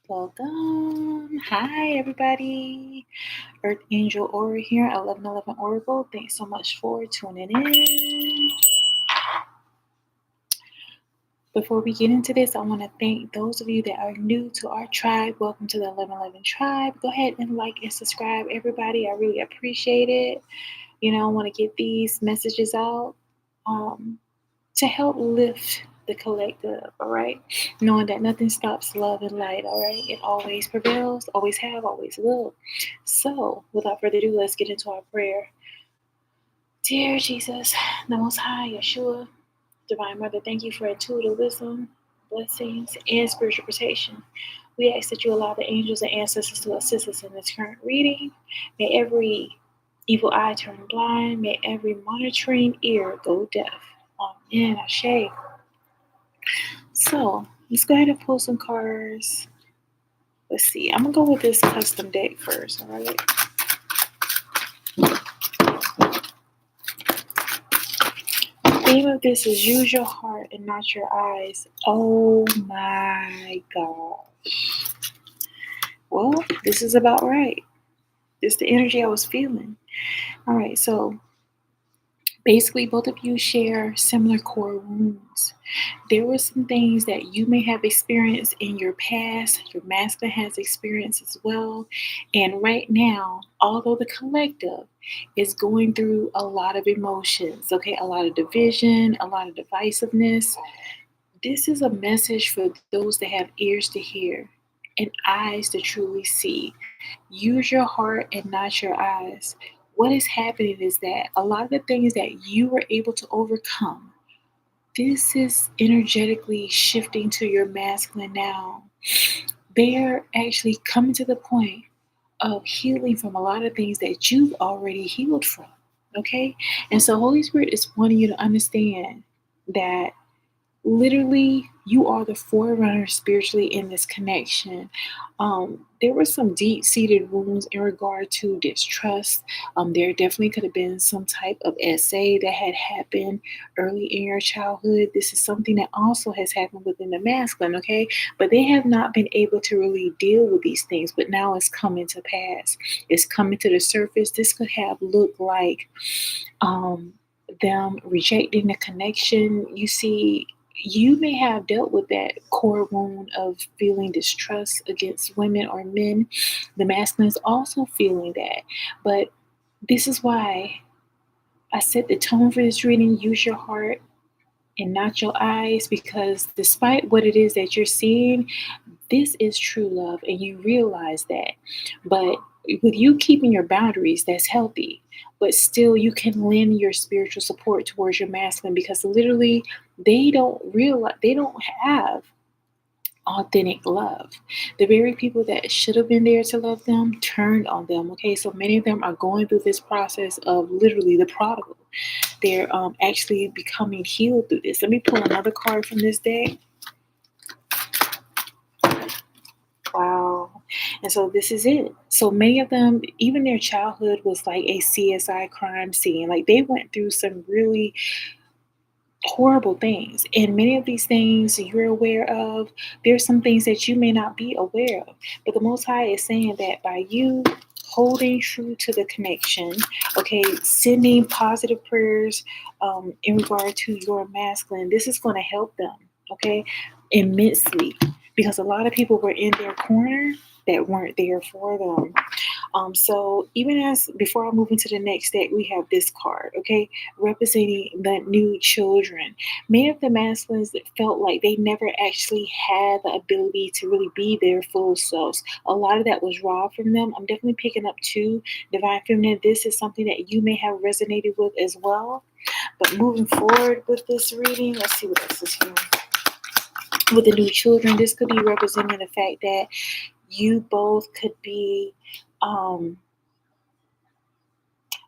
Welcome. Hi, everybody. Earth Angel Aura here at 1111 Oracle. Thanks so much for tuning in. Before we get into this, I want to thank those of you that are new to our tribe. Welcome to the 1111 tribe. Go ahead and like and subscribe, everybody. I really appreciate it. I want to get these messages out to help lift the collective, all right? Knowing that nothing stops love and light, all right? It always prevails, always have, always will. So, without further ado, let's get into our prayer. Dear Jesus, the Most High, Yeshua, Divine Mother, thank you for intuitive wisdom, blessings, and spiritual protection. We ask that you allow the angels and ancestors to assist us in this current reading. May every evil eye turn blind. May every monitoring ear go deaf. Amen. Ashe. So let's go ahead and pull some cards. Let's see. I'm gonna go with this custom deck first. All right. The theme of this is use your heart and not your eyes. Oh my gosh. Well, this is about right. This is the energy I was feeling. All right. So basically, both of you share similar core wounds. There were some things that you may have experienced in your past, your master has experienced as well. And right now, although the collective is going through a lot of emotions, okay, a lot of division, a lot of divisiveness, this is a message for those that have ears to hear and eyes to truly see. Use your heart and not your eyes. What is happening is that a lot of the things that you were able to overcome, this is energetically shifting to your masculine now. They're actually coming to the point of healing from a lot of things that you've already healed from. Okay? And so Holy Spirit is wanting you to understand that literally you are the forerunner spiritually in this connection. There were some deep-seated wounds in regard to distrust. There definitely could have been some type of essay that had happened early in your childhood. This is something that also has happened within the masculine, okay? But they have not been able to really deal with these things, but now it's coming to pass. It's coming to the surface. This could have looked like them rejecting the connection. You see, you may have dealt with that core wound of feeling distrust against women or men. The masculine is also feeling that. But this is why I set the tone for this reading. Use your heart and not your eyes, because despite what it is that you're seeing, this is true love and you realize that. But with you keeping your boundaries, that's healthy. But still, you can lend your spiritual support towards your masculine, because literally they don't realize, they don't have authentic love. The very people that should have been there to love them turned on them. Okay, so many of them are going through this process of literally the prodigal. They're actually becoming healed through this. Let me pull another card from this deck. Wow. And so this is it. So many of them, even their childhood was like a CSI crime scene. Like they went through some really horrible things. And many of these things you're aware of, there's some things that you may not be aware of. But the Most High is saying that by you holding true to the connection, okay, sending positive prayers in regard to your masculine, this is going to help them, okay, immensely. Because a lot of people were in their corner that weren't there for them. So even as before I move into the next deck, we have this card, okay, representing the new children. Many of the masculines that felt like they never actually had the ability to really be their full selves. A lot of that was robbed from them. I'm definitely picking up too, Divine Feminine. This is something that you may have resonated with as well. But moving forward with this reading, let's see what else is here. With the new children, this could be representing the fact that you both could be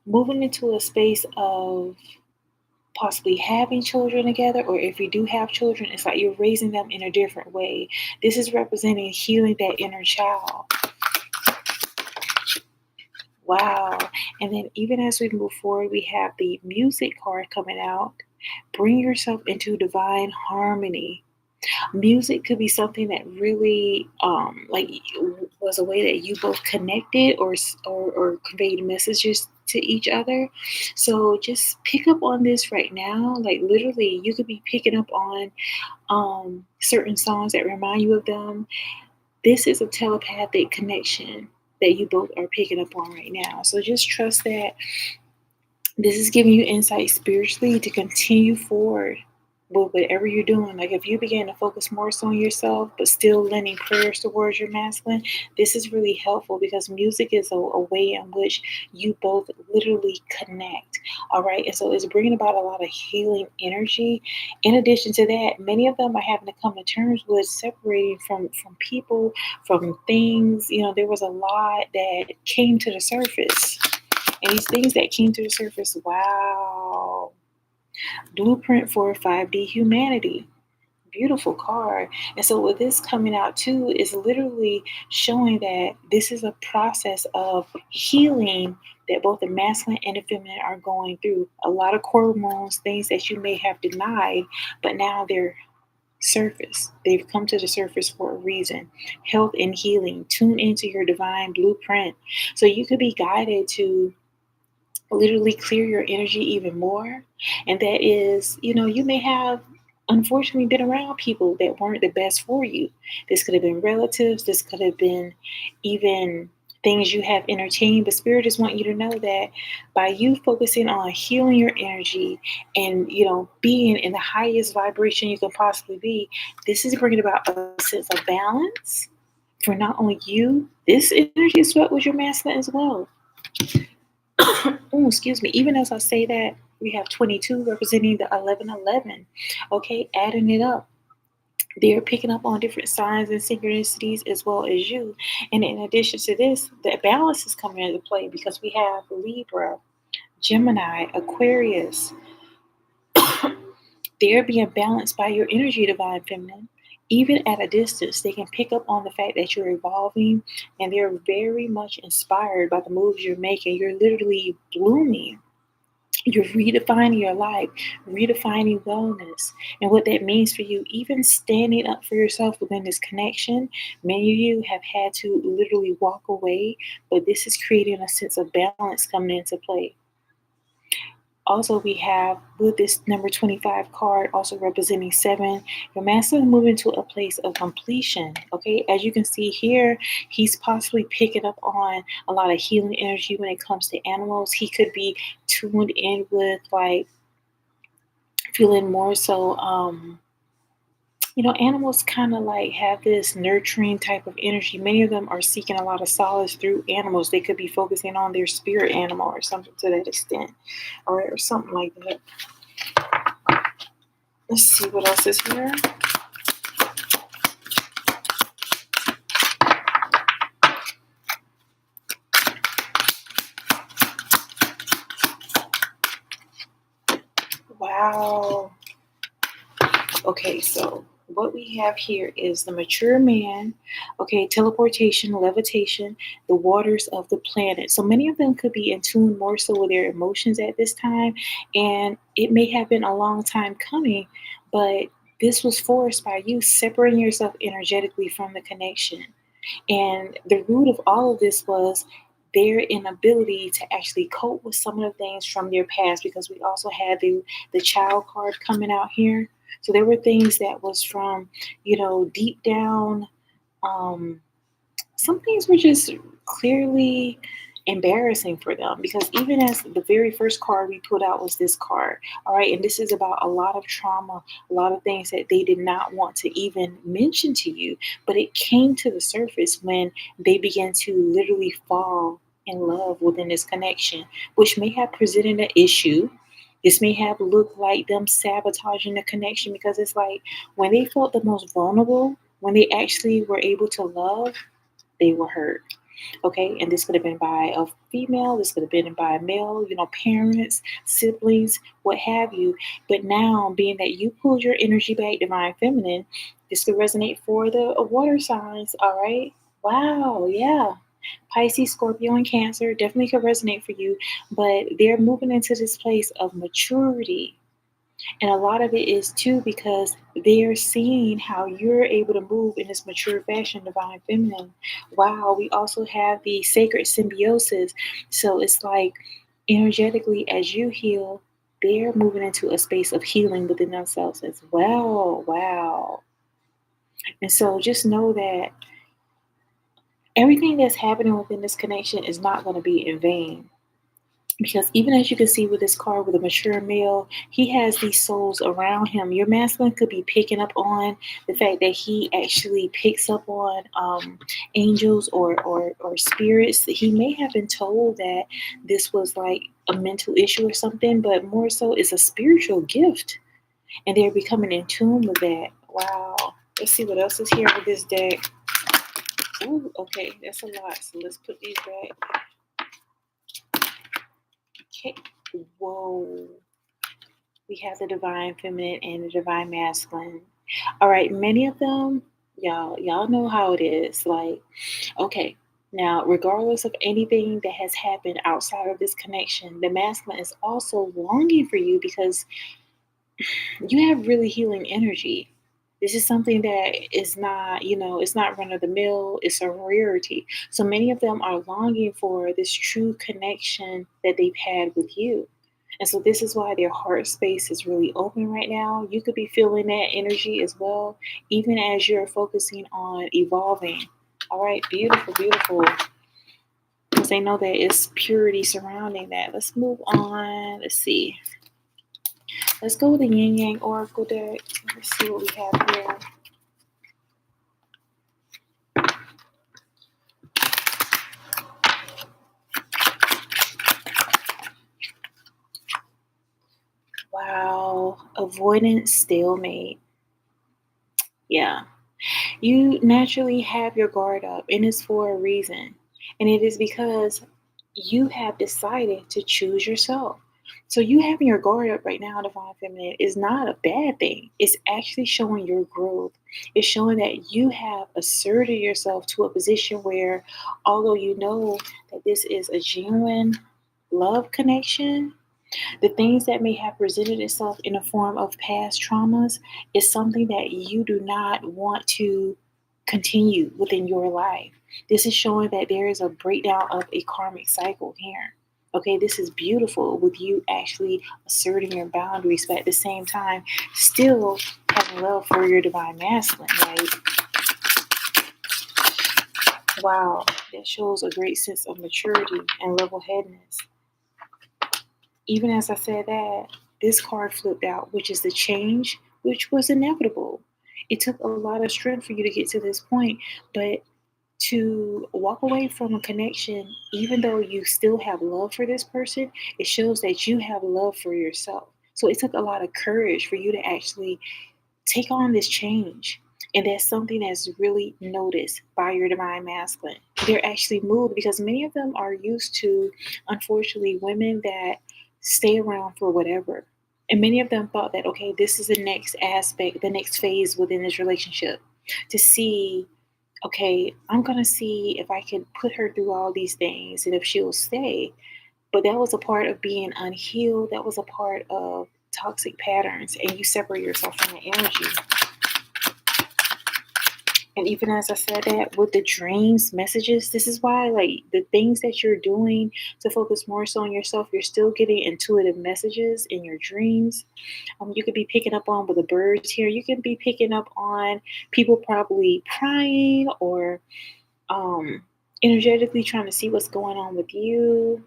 moving into a space of possibly having children together, or if you do have children, it's like you're raising them in a different way. This is representing healing that inner child. Wow. And then even as we move forward, we have the music card coming out. Bring yourself into divine harmony. Music could be something that really, was a way that you both connected or conveyed messages to each other. So just pick up on this right now. Like literally, you could be picking up on certain songs that remind you of them. This is a telepathic connection that you both are picking up on right now. So just trust that this is giving you insight spiritually to continue forward with whatever you're doing. Like if you begin to focus more so on yourself, but still lending prayers towards your masculine, this is really helpful because music is a way in which you both literally connect. All right. And so it's bringing about a lot of healing energy. In addition to that, many of them are having to come to terms with separating from people, from things. There was a lot that came to the surface, and these things that came to the surface, wow. Blueprint for 5D humanity. Beautiful card. And so, with this coming out too, is literally showing that this is a process of healing that both the masculine and the feminine are going through. A lot of core wounds, things that you may have denied, but now they're surface. They've come to the surface for a reason. Health and healing. Tune into your divine blueprint. So, you could be guided to literally clear your energy even more. And that is, you may have unfortunately been around people that weren't the best for you. This could have been relatives, this could have been even things you have entertained, but spirit just want you to know that by you focusing on healing your energy and being in the highest vibration you can possibly be, this is bringing about a sense of balance for not only you. This energy is swept with your masculine as well. Oh, excuse me. Even as I say that, we have 22 representing the 1111. Okay, adding it up. They're picking up on different signs and synchronicities as well as you. And in addition to this, the balance is coming into play because we have Libra, Gemini, Aquarius. They're being balanced by your energy, divine feminine. Even at a distance, they can pick up on the fact that you're evolving and they're very much inspired by the moves you're making. You're literally blooming. You're redefining your life, redefining wellness, and what that means for you. Even standing up for yourself within this connection, many of you have had to literally walk away, but this is creating a sense of balance coming into play. Also, we have with this number 25 card, also representing 7, your masculine moving to a place of completion. Okay, as you can see here, he's possibly picking up on a lot of healing energy when it comes to animals. He could be tuned in with like feeling more so animals kind of like have this nurturing type of energy. Many of them are seeking a lot of solace through animals. They could be focusing on their spirit animal or something to that extent, or something like that. Let's see what else is here. Wow. Okay, so what we have here is the mature man, okay, teleportation, levitation, the waters of the planet. So many of them could be in tune more so with their emotions at this time, and it may have been a long time coming, but this was forced by you separating yourself energetically from the connection. And the root of all of this was their inability to actually cope with some of the things from their past, because we also had the child card coming out here. So there were things that was from, deep down. Um, some things were just clearly embarrassing for them, because even as the very first card we put out was this card, all right, and this is about a lot of trauma, a lot of things that they did not want to even mention to you, but it came to the surface when they began to literally fall in love within this connection, which may have presented an issue. This may have looked like them sabotaging the connection, because it's like when they felt the most vulnerable, when they actually were able to love, they were hurt. Okay, and this could have been by a female, this could have been by a male, parents, siblings, what have you. But now, being that you pulled your energy back, divine feminine, this could resonate for the water signs. All right, wow, yeah. Pisces, Scorpio, and Cancer definitely could resonate for you, but they're moving into this place of maturity. And a lot of it is too because they're seeing how you're able to move in this mature fashion, divine feminine. Wow, we also have the sacred symbiosis. So it's like energetically, as you heal, they're moving into a space of healing within themselves as well. Wow. And so just know that everything that's happening within this connection is not going to be in vain. Because even as you can see with this card with a mature male, he has these souls around him. Your masculine could be picking up on the fact that he actually picks up on angels or spirits. He may have been told that this was like a mental issue or something, but more so it's a spiritual gift. And they're becoming in tune with that. Wow. Let's see what else is here with this deck. Ooh, okay, that's a lot. So let's put these back. Okay. Whoa. We have the divine feminine and the divine masculine. All right, many of them, y'all know how it is. Like, okay, now regardless of anything that has happened outside of this connection, the masculine is also longing for you because you have really healing energy. This is something that is not, it's not run of the mill, it's a rarity. So many of them are longing for this true connection that they've had with you. And so this is why their heart space is really open right now. You could be feeling that energy as well, even as you're focusing on evolving. All right, beautiful, beautiful. Because they know there is purity surrounding that. Let's move on. Let's see. Let's go with the Yin Yang Oracle deck. Let's see what we have here. Wow. Avoidance stalemate. Yeah. You naturally have your guard up, and it's for a reason. And it is because you have decided to choose yourself. So you having your guard up right now, divine feminine, is not a bad thing. It's actually showing your growth. It's showing that you have asserted yourself to a position where, although you know that this is a genuine love connection, the things that may have presented itself in the form of past traumas is something that you do not want to continue within your life. This is showing that there is a breakdown of a karmic cycle here. Okay, this is beautiful with you actually asserting your boundaries, but at the same time, still having love for your divine masculine, right? Wow, that shows a great sense of maturity and level headedness. Even as I said that, this card flipped out, which is the change, which was inevitable. It took a lot of strength for you to get to this point, but to walk away from a connection, even though you still have love for this person, it shows that you have love for yourself. So it took a lot of courage for you to actually take on this change. And that's something that's really noticed by your divine masculine. They're actually moved because many of them are used to, unfortunately, women that stay around for whatever. And many of them thought that, okay, this is the next aspect, the next phase within this relationship to see, okay, I'm going to see if I can put her through all these things and if she'll stay. But that was a part of being unhealed. That was a part of toxic patterns, and you separate yourself from the energy. And even as I said that with the dreams messages, this is why like the things that you're doing to focus more so on yourself, you're still getting intuitive messages in your dreams. You could be picking up on with the birds here. You can be picking up on people probably crying or um, energetically trying to see what's going on with you.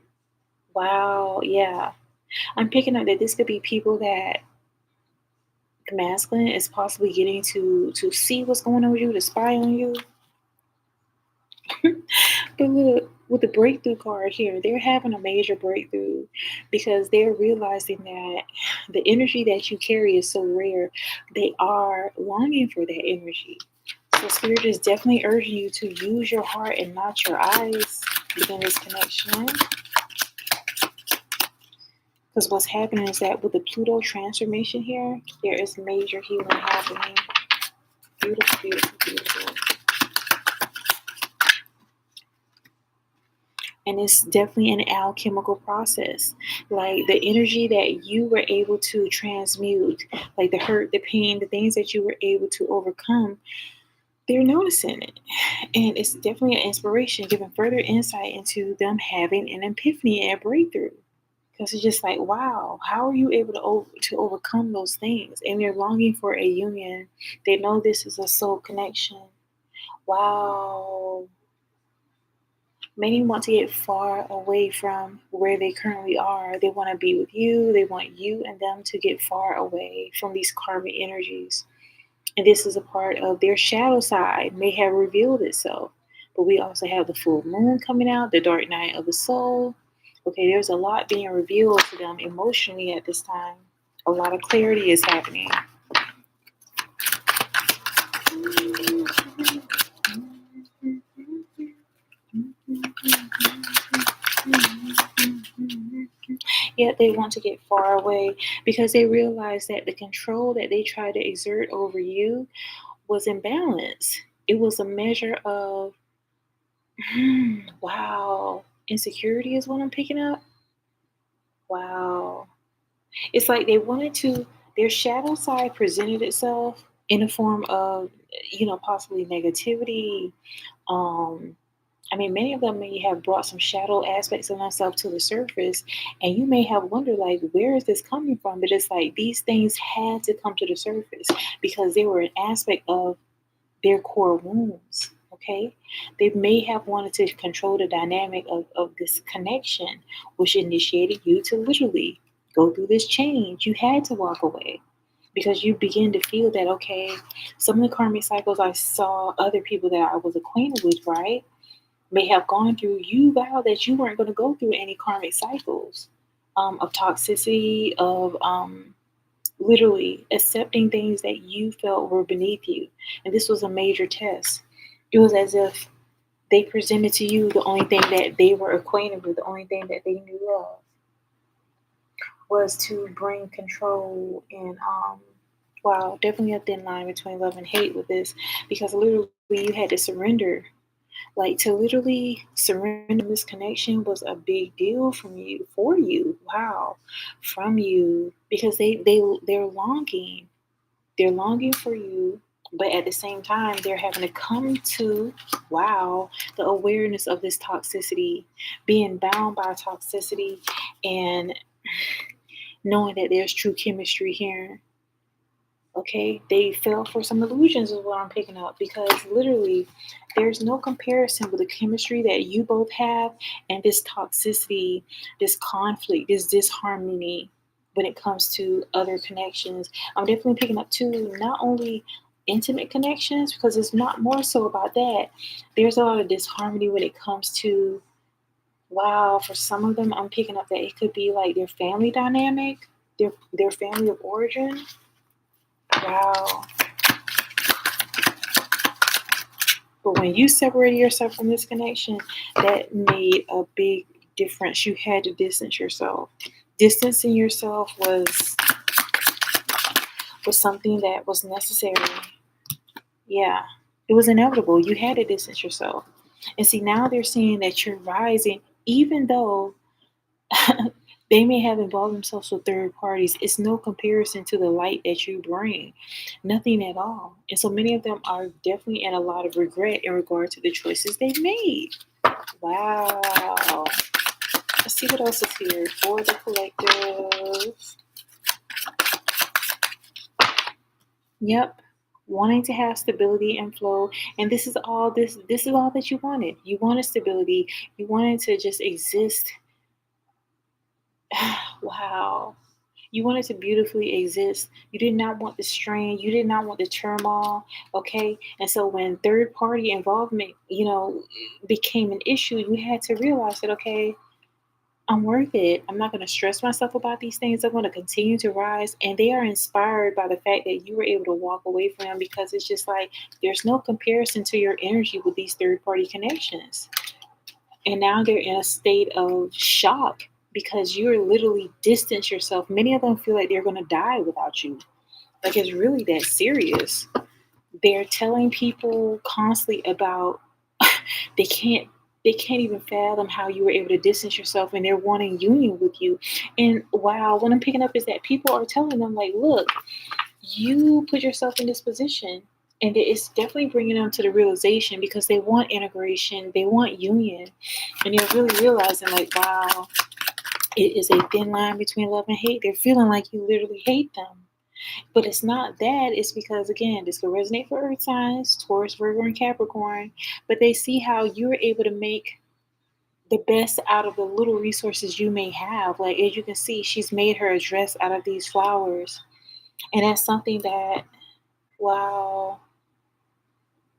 Wow, yeah. I'm picking up that this could be people that the masculine is possibly getting to see what's going on with you, to spy on you. But look, with the breakthrough card here, they're having a major breakthrough because they're realizing that the energy that you carry is so rare. They are longing for that energy. So Spirit is definitely urging you to use your heart and not your eyes within this connection. Because what's happening is that with the Pluto transformation here, there is major healing happening. Beautiful, beautiful, beautiful. And it's definitely an alchemical process. Like the energy that you were able to transmute, like the hurt, the pain, the things that you were able to overcome, they're noticing it. And it's definitely an inspiration, giving further insight into them having an epiphany and a breakthrough. Because it's just like, wow, how are you able to overcome those things? And they're longing for a union. They know this is a soul connection. Wow. Many want to get far away from where they currently are. They want to be with you. They want you and them to get far away from these karmic energies. And this is a part of their shadow side, may have revealed itself. But we also have the full moon coming out, the dark night of the soul. Okay, there's a lot being revealed to them emotionally at this time. A lot of clarity is happening. Yet they want to get far away because they realize that the control that they try to exert over you was imbalanced. It was a measure of, wow, insecurity is what I'm picking up. Wow. It's like they wanted to, their shadow side presented itself in a form of, possibly negativity. Um, I mean, many of them may have brought some shadow aspects of themselves to the surface, and you may have wondered, like, where is this coming from? But it's like these things had to come to the surface because they were an aspect of their core wounds. Okay, they may have wanted to control the dynamic of this connection, which initiated you to literally go through this change. You had to walk away because you begin to feel that, okay, some of the karmic cycles I saw other people that I was acquainted with, right, may have gone through. You vowed that you weren't going to go through any karmic cycles of toxicity, of literally accepting things that you felt were beneath you. And this was a major test. It was as if they presented to you the only thing that they were acquainted with, the only thing that they knew of was to bring control and wow, definitely a thin line between love and hate with this because literally you had to surrender. Like to literally surrender this connection was a big deal from you for you. Wow. From you because they're longing. They're longing for you, but at the same time they're having to come to, wow, the awareness of this toxicity, being bound by toxicity and knowing that there's true chemistry here. Okay, they fell for some illusions is what I'm picking up because literally there's no comparison with the chemistry that you both have and this toxicity, this conflict, this disharmony when it comes to other connections. I'm definitely picking up too, not only intimate connections, because it's not more so about that. There's a lot of disharmony when it comes to, wow, for some of them I'm picking up that it could be like their family dynamic, their family of origin. Wow. But when you separated yourself from this connection, that made a big difference. You had to distance yourself. Distancing yourself was something that was necessary. Yeah. It was inevitable. You had to distance yourself. And see, now they're seeing that you're rising, even though they may have involved themselves with third parties. It's no comparison to the light that you bring. Nothing at all. And so many of them are definitely in a lot of regret in regard to the choices they made. Wow. Let's see what else is here for the collective. Yep. Wanting to have stability and flow. And this is all that you wanted. You wanted stability. You wanted to just exist. Wow. You wanted to beautifully exist. You did not want the strain. You did not want the turmoil. Okay. And so when third party involvement, became an issue, you had to realize that, okay, I'm worth it. I'm not going to stress myself about these things. I'm going to continue to rise. And they are inspired by the fact that you were able to walk away from them because it's just like there's no comparison to your energy with these third party connections. And now they're in a state of shock because you're literally distance yourself. Many of them feel like they're going to die without you. Like it's really that serious. They're telling people constantly about they can't they can't even fathom how you were able to distance yourself, and they're wanting union with you. And wow, what I'm picking up is that people are telling them, like, look, you put yourself in this position. And it's definitely bringing them to the realization, because they want integration, they want union. And they're really realizing, like, wow, it is a thin line between love and hate. They're feeling like you literally hate them. But it's not that. It's because, again, this will resonate for earth signs, Taurus, Virgo, and Capricorn. But they see how you're able to make the best out of the little resources you may have. Like, as you can see, she's made her a dress out of these flowers. And that's something that, wow,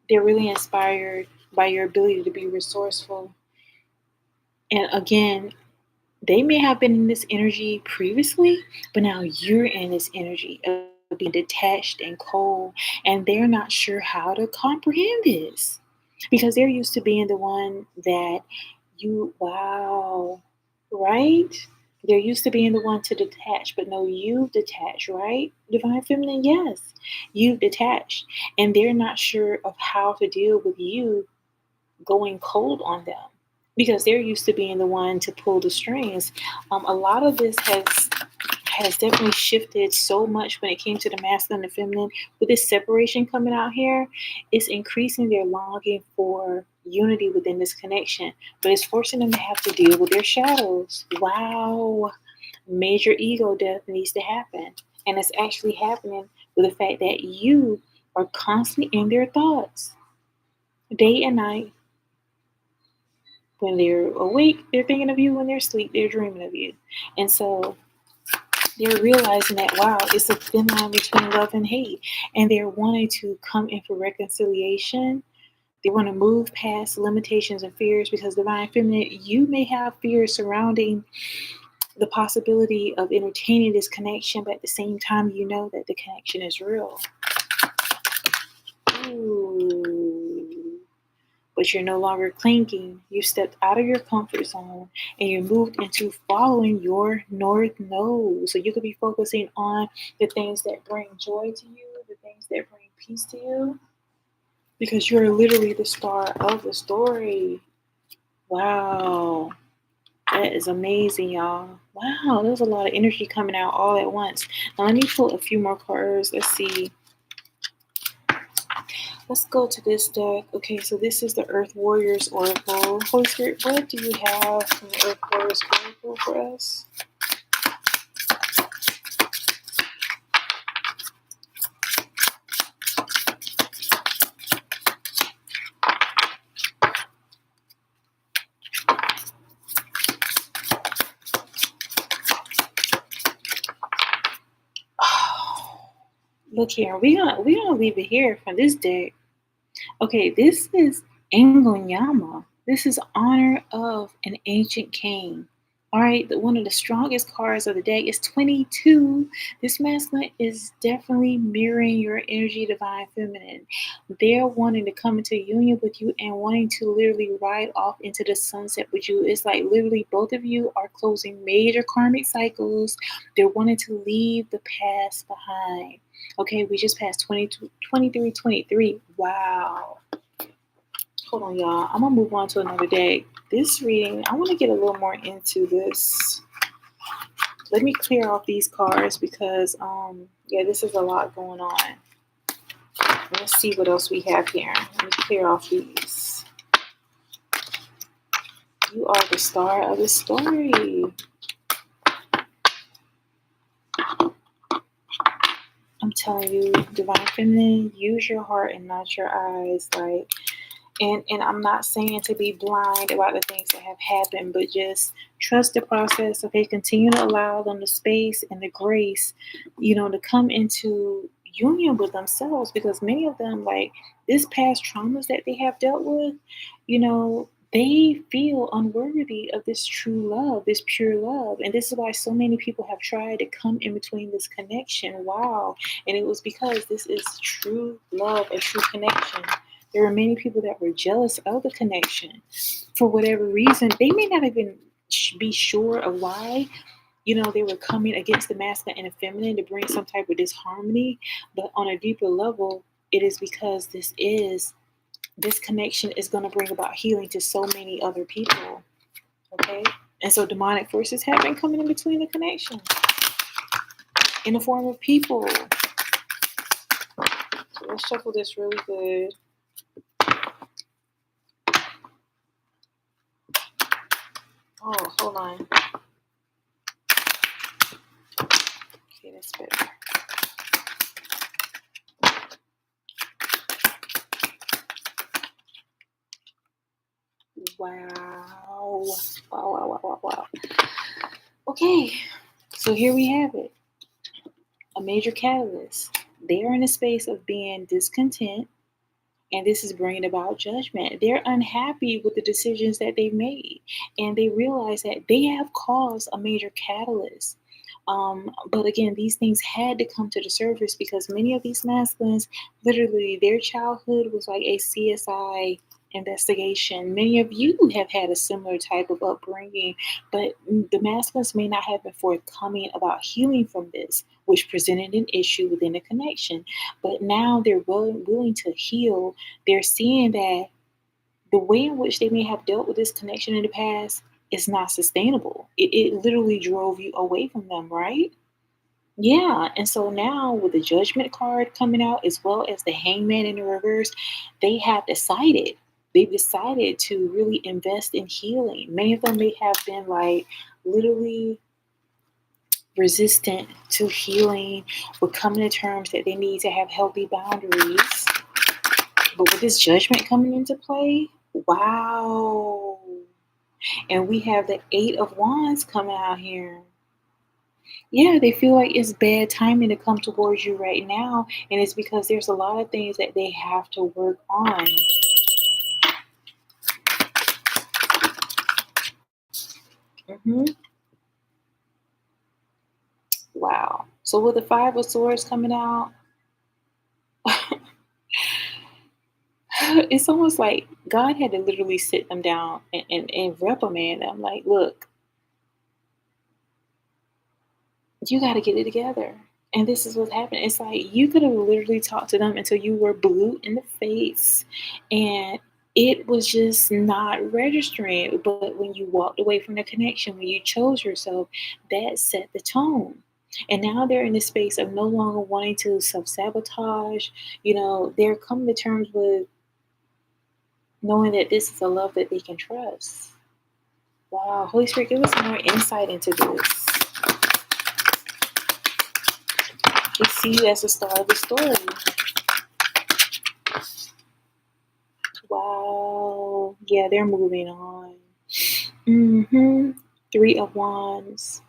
they're really inspired by your ability to be resourceful. And again, they may have been in this energy previously, but now you're in this energy of being detached and cold, and they're not sure how to comprehend this, because they're used to being the one that wow, right? They're used to being the one to detach, but no, you've detached, right? Divine Feminine, yes, you've detached, and they're not sure of how to deal with you going cold on them, because they're used to being the one to pull the strings. A lot of this has definitely shifted so much when it came to the masculine and feminine. With this separation coming out here, it's increasing their longing for unity within this connection, but it's forcing them to have to deal with their shadows. Wow, major ego death needs to happen, and it's actually happening with the fact that you are constantly in their thoughts, day and night. When they're awake, they're thinking of you. When they're asleep, they're dreaming of you. And so they're realizing that, wow, it's a thin line between love and hate. And they're wanting to come in for reconciliation. They want to move past limitations and fears, because Divine Feminine, you may have fears surrounding the possibility of entertaining this connection, but at the same time, you know that the connection is real. Ooh. But you're no longer clinging. You stepped out of your comfort zone, and you moved into following your North Node. So you could be focusing on the things that bring joy to you, the things that bring peace to you, because you're literally the star of the story. Wow. That is amazing, y'all. Wow, there's a lot of energy coming out all at once. Now, let me pull a few more cards. Let's see. Let's go to this deck. Okay, so this is the Earth Warriors Oracle. Holy Spirit, what do you have from the Earth Warriors Oracle for us? Oh, look here. We gonna leave it here from this deck. Okay, this is Engonyama. This is honor of an ancient king. All right, one of the strongest cards of the deck is 22. This masculine is definitely mirroring your energy, Divine Feminine. They're wanting to come into union with you and wanting to literally ride off into the sunset with you. It's like literally both of you are closing major karmic cycles. They're wanting to leave the past behind. Okay, we just passed 22, 23, 23. Wow. Hold on, y'all. I'm going to move on to another deck. This reading, I want to get a little more into this. Let me clear off these cards because, yeah, this is a lot going on. Let's see what else we have here. Let me clear off these. You are the star of the story. I'm telling you, Divine Feminine, use your heart and not your eyes. Like, and I'm not saying to be blind about the things that have happened, but just trust the process. Okay, continue to allow them the space and the grace, to come into union with themselves, because many of them, like this past traumas that they have dealt with, they feel unworthy of this true love, this pure love. And this is why so many people have tried to come in between this connection. Wow. And it was because this is true love, a true connection. There were many people that were jealous of the connection for whatever reason. They may not even be sure of why, they were coming against the masculine and the feminine to bring some type of disharmony. But on a deeper level, it is because this is this connection is going to bring about healing to so many other people. Okay? And so demonic forces have been coming in between the connection in the form of people. So let's shuffle this really good. Oh, hold on. Okay, that's better. Wow. Wow. Okay, so here we have it. A major catalyst. They are in a space of being discontent, and this is bringing about judgment. They're unhappy with the decisions that they've made, and they realize that they have caused a major catalyst. But again, these things had to come to the surface because many of these masculines, literally, their childhood was like a CSI investigation. Many of you have had a similar type of upbringing, but the masculines may not have been forthcoming about healing from this, which presented an issue within the connection. But now they're willing to heal. They're seeing that the way in which they may have dealt with this connection in the past is not sustainable. It literally drove you away from them, right? Yeah, and so now with the judgment card coming out as well as the hangman in the reverse, they have decided. They've decided to really invest in healing. Many of them may have been like literally resistant to healing, or coming to terms that they need to have healthy boundaries. But with this judgment coming into play, wow. And we have the Eight of Wands coming out here. Yeah, they feel like it's bad timing to come towards you right now. And it's because there's a lot of things that they have to work on. hmm Wow. So with the Five of Swords coming out, it's almost like God had to literally sit them down and reprimand them. Like, look, you got to get it together. And this is what's happening. It's like you could have literally talked to them until you were blue in the face. And it was just not registering. But when you walked away from the connection, when you chose yourself, that set the tone. And now they're in the space of no longer wanting to self sabotage. They're coming to terms with knowing that this is a love that they can trust. Wow. Holy Spirit, give us more insight into this. We see you as the star of the story. Wow. Yeah, they're moving on. Three of Wands.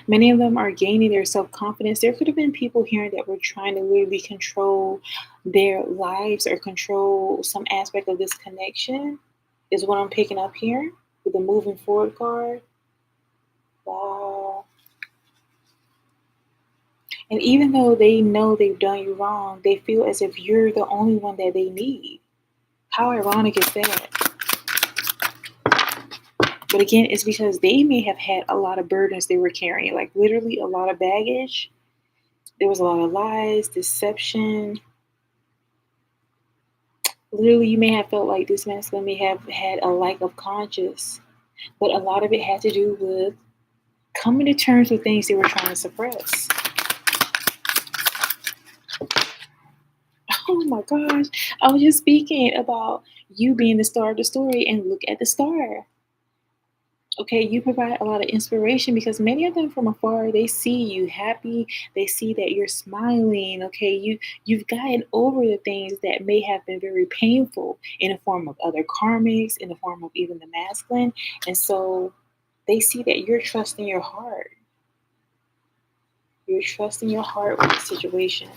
Many of them are gaining their self confidence. There could have been people here that were trying to really control their lives or control some aspect of this connection, is what I'm picking up here with the moving forward card. Wow. And even though they know they've done you wrong, they feel as if you're the only one that they need. How ironic is that? But again, it's because they may have had a lot of burdens they were carrying, like literally a lot of baggage. There was a lot of lies, deception. Literally, you may have felt like this masculine may have had a lack of conscience, but a lot of it had to do with coming to terms with things they were trying to suppress. Oh my gosh, I was just speaking about you being the star of the story, and look at the star. Okay, you provide a lot of inspiration because many of them from afar, they see you happy, they see that you're smiling. Okay, you've gotten over the things that may have been very painful in the form of other karmics, in the form of even the masculine. And so they see that you're trusting your heart. You're trusting your heart with the situation.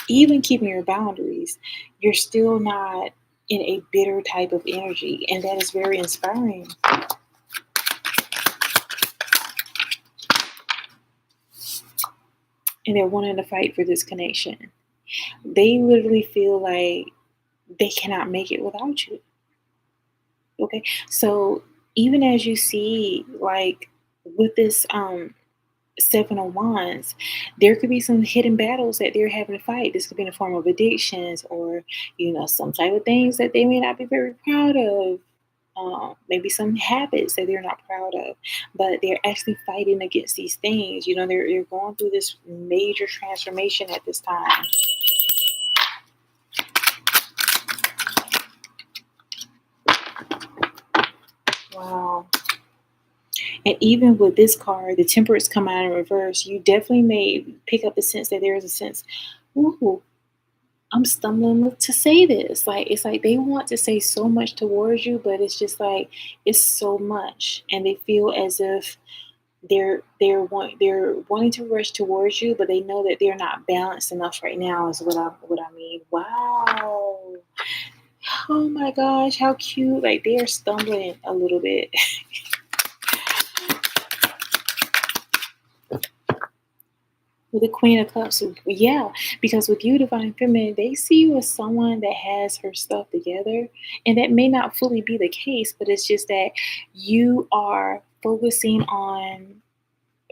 Even keeping your boundaries, you're still not in a bitter type of energy, and that is very inspiring. And they're wanting to fight for this connection. They literally feel like they cannot make it without you. Okay, so even as you see, like with this Seven of Wands, there could be some hidden battles that they're having to fight. This could be in the form of addictions or, some type of things that they may not be very proud of. Maybe some habits that they're not proud of, but they're actually fighting against these things. They're going through this major transformation at this time. Wow. And even with this card, the Temperance come out in reverse, you definitely may pick up the sense that there is a sense, ooh, I'm stumbling to say this. Like it's like they want to say so much towards you, but it's just like it's so much, and they feel as if they're wanting to rush towards you, but they know that they're not balanced enough right now. Is what I mean. Wow. Oh my gosh, how cute! Like they are stumbling a little bit. With the Queen of Cups, yeah, because with you, Divine Feminine, they see you as someone that has her stuff together, and that may not fully be the case, but it's just that you are focusing on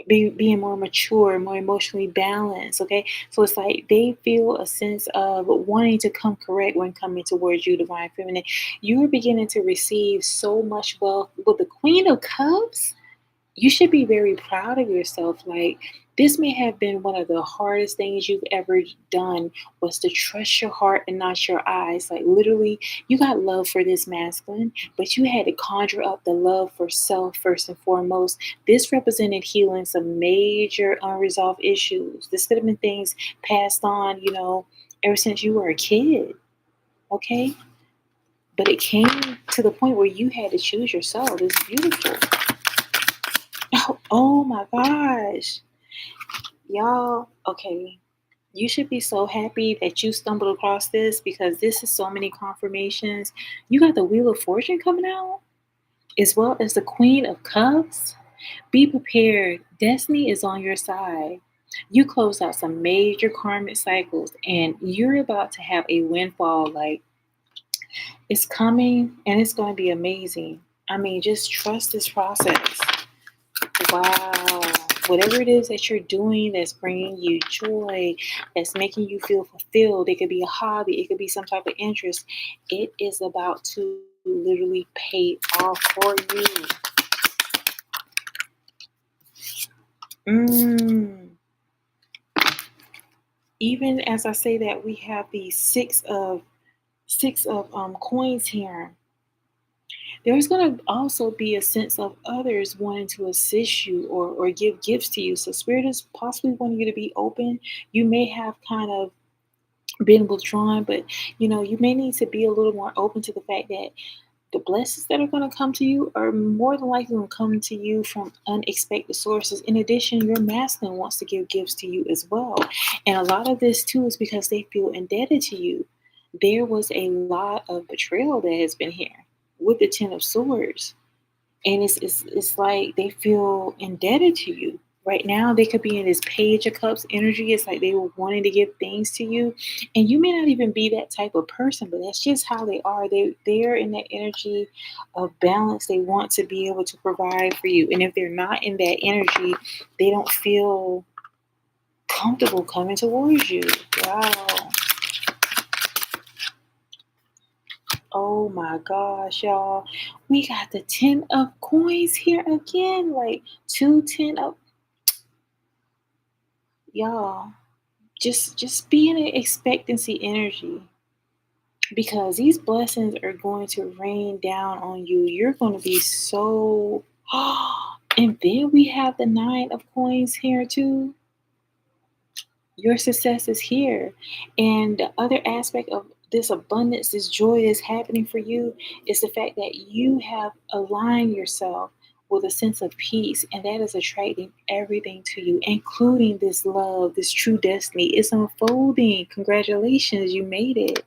being more mature, more emotionally balanced. Okay, so it's like they feel a sense of wanting to come correct when coming towards you, Divine Feminine. You are beginning to receive so much wealth with the Queen of Cups. You should be very proud of yourself. Like this may have been one of the hardest things you've ever done, was to trust your heart and not your eyes. Like literally, you got love for this masculine, but you had to conjure up the love for self first and foremost. This represented healing some major unresolved issues. This could have been things passed on, ever since you were a kid. Okay, but it came to the point where you had to choose yourself. It's beautiful. Oh my gosh. Y'all, okay. You should be so happy that you stumbled across this, because this is so many confirmations. You got the Wheel of Fortune coming out, as well as the Queen of Cups. Be prepared. Destiny is on your side. You close out some major karmic cycles, and you're about to have a windfall. Like it's coming, and it's going to be amazing. I mean, just trust this process. Wow. Whatever it is that you're doing that's bringing you joy, that's making you feel fulfilled, it could be a hobby, it could be some type of interest, it is about to literally pay off for you. Mm. Even as I say that, we have the six of coins here. There's going to also be a sense of others wanting to assist you, or give gifts to you. So Spirit is possibly wanting you to be open. You may have kind of been withdrawn, but you may need to be a little more open to the fact that the blessings that are going to come to you are more than likely going to come to you from unexpected sources. In addition, your masculine wants to give gifts to you as well. And a lot of this too is because they feel indebted to you. There was a lot of betrayal that has been here with the Ten of Swords. And it's like they feel indebted to you. Right now, they could be in this Page of Cups energy. It's like they were wanting to give things to you, and you may not even be that type of person, but that's just how they are. They're in that energy of balance. They want to be able to provide for you, and if they're not in that energy, they don't feel comfortable coming towards you. Wow. Oh my gosh, y'all. We got the 10 of coins here again. Like 2 10 of, y'all. Just be in an expectancy energy, because these blessings are going to rain down on you. You're going to be so and then we have the 9 of coins here too. Your success is here. And the other aspect of this abundance, this joy that's happening for you, is the fact that you have aligned yourself with a sense of peace, and that is attracting everything to you, including this love, this true destiny. It's unfolding. Congratulations, you made it.